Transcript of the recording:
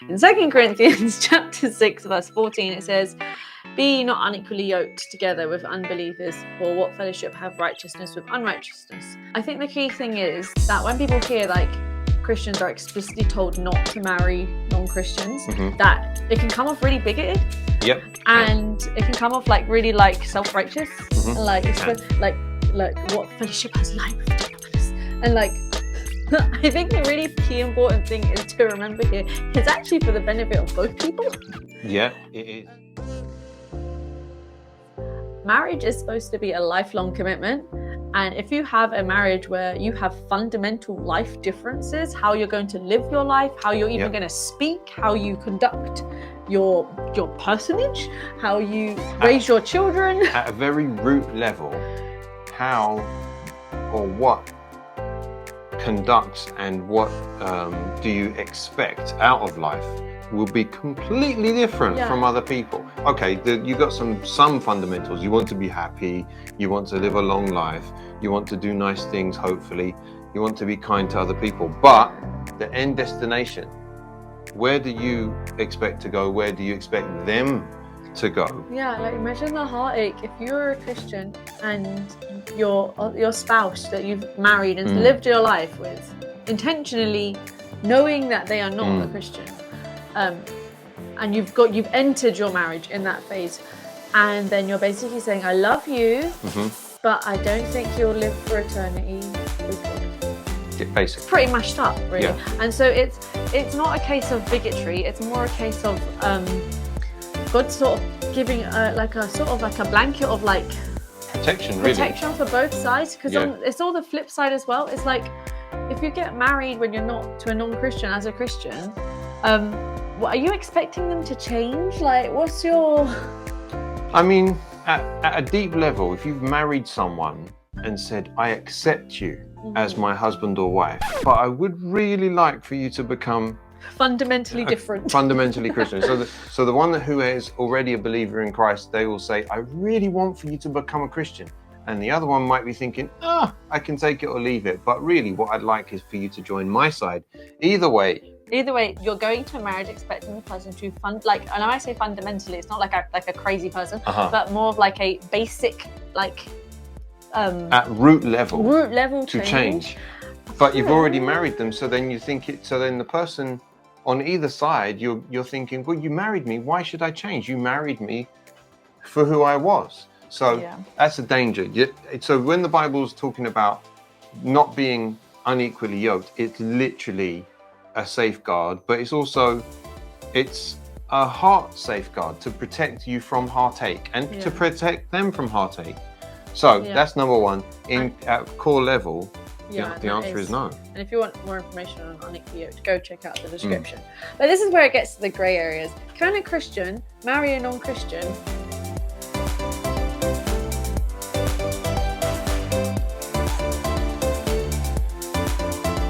In 2 Corinthians chapter 6, verse 14, it says, "Be ye not unequally yoked together with unbelievers, for what fellowship have righteousness with unrighteousness?" I think the key thing is that when people hear like Christians are explicitly told not to marry non-Christians, that it can come off really bigoted. Yep. And it can come off like really like self-righteous, and like what fellowship has light with darkness, and like I think the really key important thing is to remember here, it's actually for the benefit of both people. Yeah, it is. Marriage is supposed to be a lifelong commitment, and if you have a marriage where you have fundamental life differences, how you're going to live your life, how you're even going to speak, how you conduct your personage, how you raise your children, at a very root level, how or what conducts and what do you expect out of life will be completely different from other people. Okay, you got some fundamentals. You want to be happy, you want to live a long life, you want to do nice things, hopefully, you want to be kind to other people, but the end destination, where do you expect to go? Where do you expect them to go? Yeah, like imagine the heartache if you're a Christian and your spouse that you've married and lived your life with, intentionally knowing that they are not a Christian, and you've entered your marriage in that phase, and then you're basically saying, "I love you, but I don't think you'll live for eternity with God." Basically, pretty mashed up, really. Yeah. And so it's not a case of bigotry. It's more a case of God sort of giving like a blanket of like protection for both sides, because it's all the flip side as well. It's like if you get married when you're not to a non-Christian as a Christian, what are you expecting them to change? Like, what's your? I mean, at a deep level, if you've married someone and said, "I accept you as my husband or wife, but I would really like for you to become fundamentally different, fundamentally Christian." So the one who is already a believer in Christ, they will say, "I really want for you to become a Christian." And the other one might be thinking, "I can take it or leave it, but really what I'd like is for you to join my side." Either way, you're going to a marriage expecting the person to and when I say fundamentally, it's not like a crazy person, but more of like a basic at root level to change. But you've already married them, so then you think so then the person on either side, you're thinking, "Well, you married me, why should I change? You married me for who I was." So that's a danger. So when the Bible's talking about not being unequally yoked, it's literally a safeguard, but it's a heart safeguard to protect you from heartache and to protect them from heartache. So that's number one. At core level, the answer is no. And if you want more information on unequally yoked, go check out the description. But this is where it gets to the grey areas. Can a Christian marry a non-Christian